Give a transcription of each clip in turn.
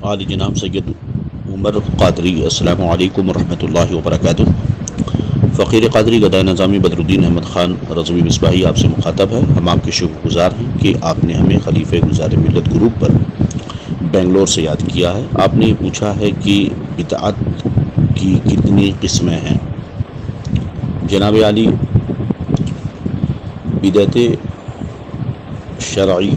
عالی جناب سید عمر قادری، السلام علیکم ورحمۃ اللہ وبرکاتہ۔ فقیر قادری گدائے نظامی بدر الدین احمد خان رضوی مصباحی آپ سے مخاطب ہے۔ ہم آپ کے شکر گزار ہیں کہ آپ نے ہمیں خلیفہ گزار ملت گروپ پر بنگلور سے یاد کیا ہے۔ آپ نے یہ پوچھا ہے کہ بدعت کی کتنی قسمیں ہیں۔ جناب عالی، بدعت شرعی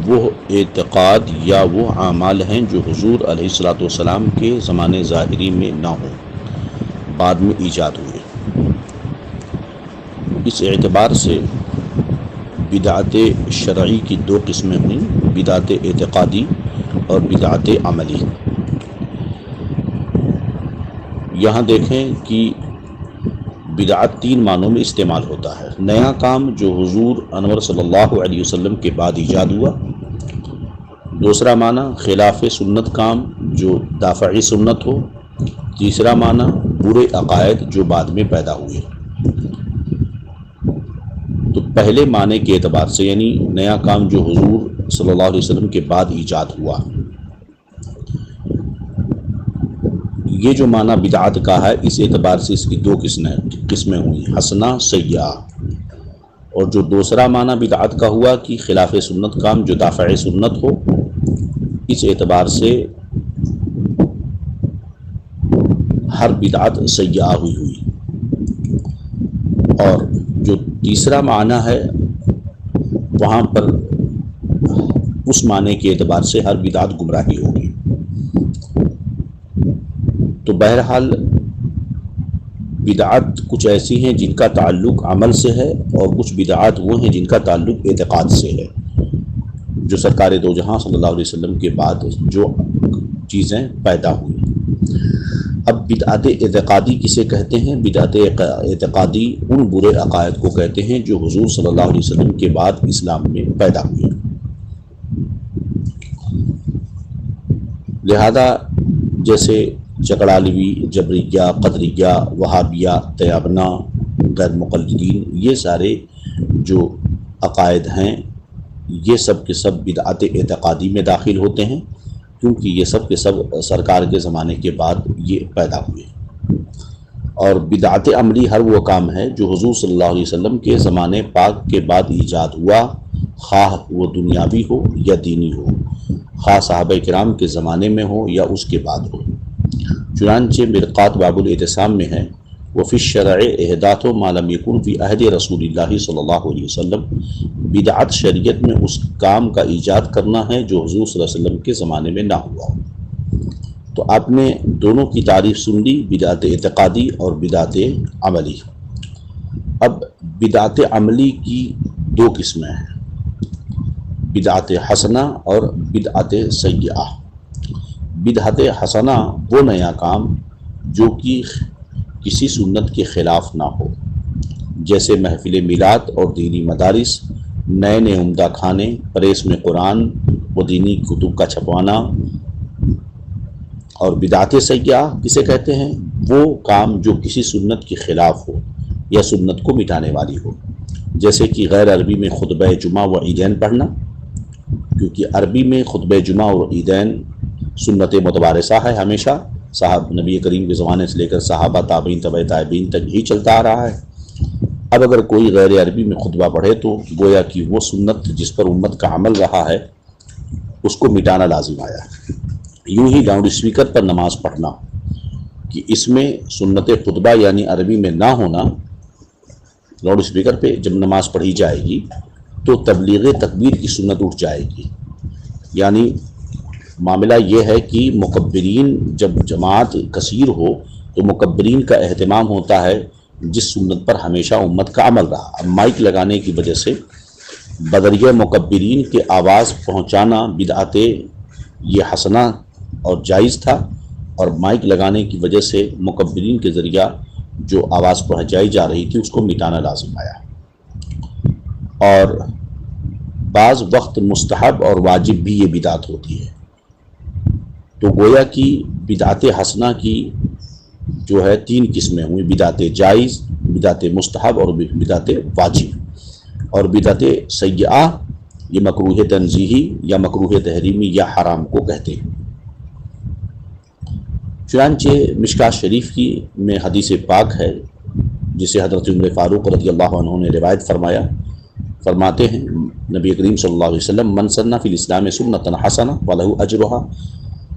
وہ اعتقاد یا وہ اعمال ہیں جو حضور علیہ الصلاۃ والسلام کے زمانے ظاہری میں نہ ہوں، بعد میں ایجاد ہوئے۔ اس اعتبار سے بدعت شرعی کی دو قسمیں ہوئیں، بدعت اعتقادی اور بدعت عملی۔ یہاں دیکھیں کہ بدعت تین معنوں میں استعمال ہوتا ہے۔ نیا کام جو حضور انور صلی اللہ علیہ وسلم کے بعد ایجاد ہوا۔ دوسرا معنی خلاف سنت کام جو دافعی سنت ہو۔ تیسرا معنی برے عقائد جو بعد میں پیدا ہوئے۔ تو پہلے معنی کے اعتبار سے یعنی نیا کام جو حضور صلی اللہ علیہ وسلم کے بعد ایجاد ہوا، یہ جو معنی بدعت کا ہے، اس اعتبار سے اس کی دو قسمیں ہوئی، حسنہ سیئہ۔ اور جو دوسرا معنی بدعت کا ہوا کہ خلاف سنت کام جو دافع سنت ہو، اس اعتبار سے ہر بدعت سیئہ ہوئی۔ اور جو تیسرا معنی ہے، وہاں پر اس معنی کے اعتبار سے ہر بدعت گمراہی ہوگی۔ تو بہرحال بدعات کچھ ایسی ہیں جن کا تعلق عمل سے ہے، اور کچھ بدعات وہ ہیں جن کا تعلق اعتقاد سے ہے، جو سرکار دو جہاں صلی اللہ علیہ وسلم کے بعد جو چیزیں پیدا ہوئی۔ اب بدعت اعتقادی کسے کہتے ہیں؟ بدعت اعتقادی ان برے عقائد کو کہتے ہیں جو حضور صلی اللہ علیہ وسلم کے بعد اسلام میں پیدا ہوئے۔ لہذا جیسے چکڑالوی، جبریہ، قدریہ، وہابیہ، تیابنہ، غیر مقلدین، یہ سارے جو عقائد ہیں یہ سب کے سب بدعت اعتقادی میں داخل ہوتے ہیں، کیونکہ یہ سب کے سب سرکار کے زمانے کے بعد یہ پیدا ہوئے۔ اور بدعت عملی ہر وہ کام ہے جو حضور صلی اللہ علیہ وسلم کے زمانے پاک کے بعد ایجاد ہوا، خواہ وہ دنیاوی ہو یا دینی ہو، خواہ صحابہ کرام کے زمانے میں ہو یا اس کے بعد ہو۔ چنانچہ مرقات باب الاعتصام میں ہے، وفی الشرع احداث ما لم یکن فی عہد رسول اللہ صلی اللہ علیہ وسلم، بدعت شریعت میں اس کام کا ایجاد کرنا ہے جو حضور صلی اللہ علیہ وسلم کے زمانے میں نہ ہوا۔ تو آپ نے دونوں کی تعریف سن لی، بدعت اعتقادی اور بدعت عملی۔ اب بدعت عملی کی دو قسمیں ہیں، بدعت حسنہ اور بدعت سیئہ۔ بدعت حسنہ وہ نیا کام جو کہ کسی سنت کے خلاف نہ ہو، جیسے محفل میلاد اور دینی مدارس، نئے نئے عمدہ کھانے، پریس میں قرآن و دینی کتب کا چھپوانا۔ اور بدعت سیئہ کسے کہتے ہیں؟ وہ کام جو کسی سنت کے خلاف ہو یا سنت کو مٹانے والی ہو، جیسے کہ غیر عربی میں خطبہ جمعہ و عیدین پڑھنا، کیونکہ عربی میں خطبہ جمعہ اور عیدین سنت متوارثہ ہے، ہمیشہ نبی کریم کے زمانے سے لے کر صحابہ، تابعین، تبع تابعین تک ہی چلتا آ رہا ہے۔ اب اگر کوئی غیر عربی میں خطبہ پڑھے تو گویا کہ وہ سنت جس پر امت کا عمل رہا ہے اس کو مٹانا لازم آیا ہے۔ یوں ہی لاؤڈ اسپیکر پر نماز پڑھنا، کہ اس میں سنت خطبہ یعنی عربی میں نہ ہونا، لاؤڈ اسپیکر پہ جب نماز پڑھی جائے گی تو تبلیغ تکبیر کی سنت اٹھ جائے گی۔ یعنی معاملہ یہ ہے کہ مکبرین جب جماعت کثیر ہو تو مکبرین کا اہتمام ہوتا ہے جس سنت پر ہمیشہ امت کا عمل رہا۔ اب مائک لگانے کی وجہ سے بدریہ مکبرین کے آواز پہنچانا بدعت یہ حسنہ اور جائز تھا، اور مائک لگانے کی وجہ سے مکبرین کے ذریعہ جو آواز پہنچائی جا رہی تھی اس کو مٹانا لازم آیا۔ اور بعض وقت مستحب اور واجب بھی یہ بدعت ہوتی ہے۔ تو گویا کہ بدعت حسنہ کی جو ہے تین قسمیں ہوئی، بدعت جائز، بدعت مستحب اور بدعت واجب۔ اور بدعت سیئہ یہ مکروہ تنزیہی یا مکروہ تحریمی یا حرام کو کہتے ہیں۔ چنانچہ مشکاۃ شریف کی میں حدیث پاک ہے جسے حضرت عمر فاروق رضی اللہ عنہ نے روایت فرماتے ہیں نبی کریم صلی اللہ علیہ وسلم من سن فی الاسلام سنۃ حسنہ فلہ اجرها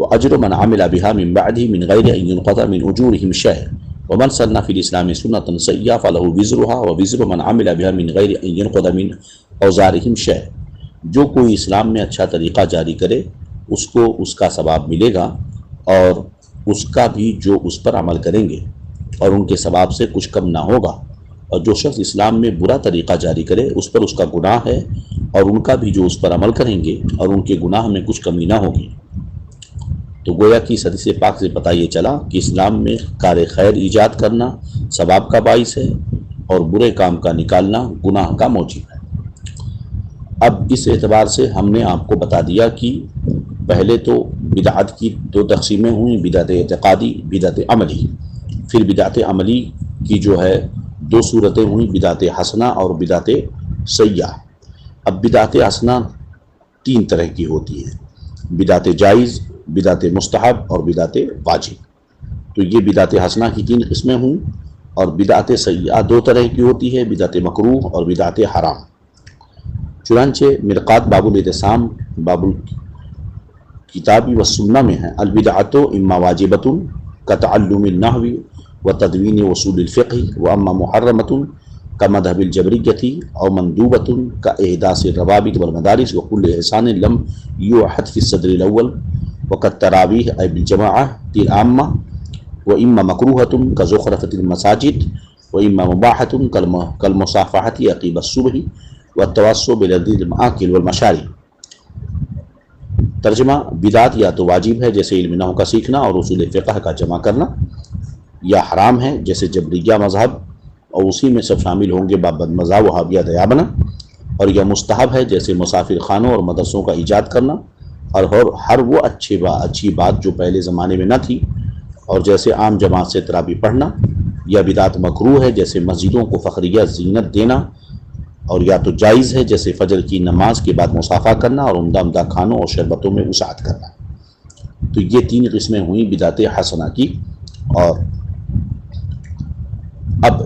واجر من عمل بها من بعده من غیر ان ينقطع من اجورهم شيء ومن سن فی الاسلام سنۃ سیئۃ فلہ وزرها ووزر من عمل بها من غیر ان ينقطع من اوزارهم شيء۔ جو کوئی اسلام میں اچھا طریقہ جاری کرے اس کو اس کا ثواب ملے گا اور اس کا بھی جو اس پر عمل کریں گے اور ان کے ثواب سے کچھ کم نہ ہوگا، اور جو شخص اسلام میں برا طریقہ جاری کرے اس پر اس کا گناہ ہے اور ان کا بھی جو اس پر عمل کریں گے اور ان کے گناہ میں کچھ کمی نہ ہوگی۔ تو گویا کہ اس حدیث پاک سے پتہ یہ چلا کہ اسلام میں کار خیر ایجاد کرنا ثواب کا باعث ہے اور برے کام کا نکالنا گناہ کا موجب ہے۔ اب اس اعتبار سے ہم نے آپ کو بتا دیا کہ پہلے تو بدعت کی دو تقسیمیں ہوئیں، بدعت اعتقادی، بدعت عملی۔ پھر بدعت عملی کی جو ہے دو صورتیں ہوئیں، بدعت حسنہ اور بدعت سیئہ۔ اب بدعت حسنہ تین طرح کی ہوتی ہیں، بدعت جائز، بدعت مستحب اور بدعت واجب۔ تو یہ بدعت حسنہ کی تین قسمیں ہوں، اور بدعت سیئہ دو طرح کی ہوتی ہے، بدعت مکروہ اور بدعت حرام۔ چنانچہ مرقات باب الاعتصام باب الکتاب والسنہ میں ہے البدعۃ اما واجبۃ کتعلم النحو وتدوین اصول الفقہ واما محرمۃ کمذہب الجبریۃ او مندوبۃ کاحداث الروابط والمدارس وکل احسان لم یوحد فی الصدر الاول وکالتراویح ای بالجماعۃ العامہ واما مکروہۃ کزخرفۃ المساجد واما مباحۃ کالمصافحۃ عقیب الصبح والتوسع بلذیذ المآکل والمشارب۔ ترجمہ: بدعت یا تو واجب ہے جیسے علم نحو کا سیکھنا اور اصول فقہ کا جمع کرنا، یا حرام ہے جیسے جبریہ مذہب اور اسی میں سب شامل ہوں گے بابد مذہب وہابیہ دیابنا، اور یا مستحب ہے جیسے مسافر خانوں اور مدرسوں کا ایجاد کرنا، اور ہر وہ اچھی بات جو پہلے زمانے میں نہ تھی، اور جیسے عام جماعت سے تراویح پڑھنا، یا بدعت مکروہ ہے جیسے مسجدوں کو فخریہ زینت دینا، اور یا تو جائز ہے جیسے فجر کی نماز کے بعد مصافحہ کرنا اور عمدہ عمدہ کھانوں اور شربتوں میں وسعت کرنا۔ تو یہ تین قسمیں ہوئیں بدعت حسنہ کی۔ اور اب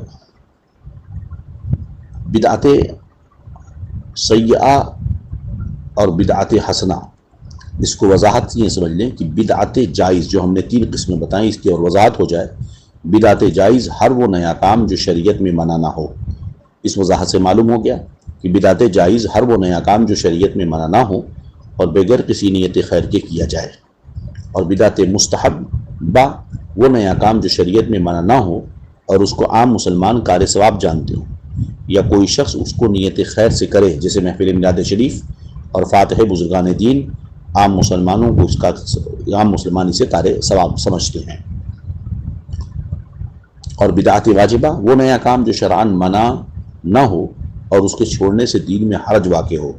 بدعت سیئہ اور بدعت حسنہ، اس کو وضاحت سے یہ سمجھ لیں کہ بدعت جائز جو ہم نے تین قسمیں بتائیں اس کی اور وضاحت ہو جائے۔ بدعت جائز ہر وہ نیا کام جو شریعت میں منع نہ ہو۔ اس وضاحت سے معلوم ہو گیا کہ بدعت جائز ہر وہ نیا کام جو شریعت میں منع نہ ہو اور بغیر کسی نیت خیر کے کیا جائے، اور بدعت مستحبہ وہ نیا کام جو شریعت میں منع نہ ہو اور اس کو عام مسلمان کار ثواب جانتے ہوں، یا کوئی شخص اس کو نیت خیر سے کرے، جیسے محفل میلاد شریف اور فاتح بزرگان دین عام مسلمانوں کو اس کا عام مسلمان اسے کار ثواب سمجھتے ہیں۔ اور بدعت واجبہ وہ نیا کام جو شرعاً منع نہ ہو اور اس کے چھوڑنے سے دین میں حرج واقع ہو،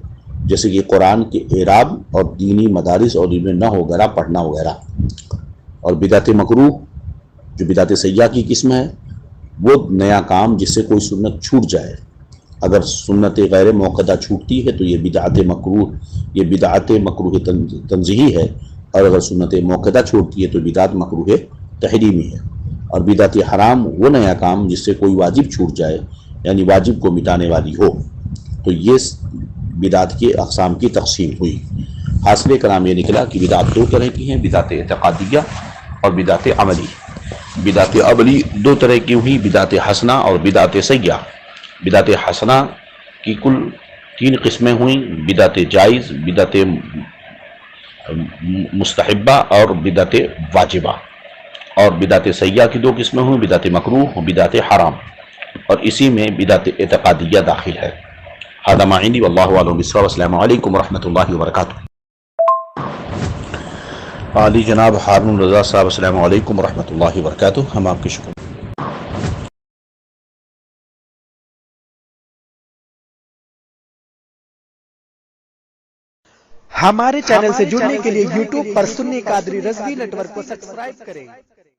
جیسے کہ قرآن کے اعراب اور دینی مدارس اور علم نحو وغیرہ پڑھنا وغیرہ۔ اور بدعت مکروہ جو بدعت سیئہ کی قسم ہے، وہ نیا کام جس سے کوئی سنت چھوٹ جائے۔ اگر سنت غیر موقدہ چھوٹتی ہے تو یہ بدعت مکروہ تنزیہی ہے، اور اگر سنت موقدہ چھوٹتی ہے تو بدعت مکروہ تحریمی ہے۔ اور بدعت حرام وہ نیا کام جس سے کوئی واجب چھوٹ جائے، یعنی واجب کو مٹانے والی ہو۔ تو یہ بدعت کے اقسام کی تقسیم ہوئی۔ حاصل کلام یہ نکلا کہ بدعت دو طرح کی ہیں، بدعت اعتقادیہ اور بدعت عملی۔ بدعت عملی دو طرح کی ہوئی، بدعت حسنہ اور بدعت سیئہ۔ بدعت حسنہ کی کل تین قسمیں ہوئیں، بدعت جائز، بدعت مستحبہ اور بدعت واجبہ۔ اور بدعت سیئہ کی دو قسمیں ہوئیں، بدعت مکروہ اور بدعت حرام، اور اسی میں بدعت اعتقادیہ داخل ہے۔ ھذا ما عندی واللہ اعلم بالصواب۔ السلام علیکم ورحمۃ اللہ وبرکاتہ۔ عالی جناب ہارون رضا صاحب، السلام علیکم ورحمۃ اللہ وبرکاتہ۔ ہم آپ کے شکر ہمارے چینل سے جڑنے کے لیے یوٹیوب پر سنی قادری رضوی نیٹ ورک کو سبسکرائب کریں۔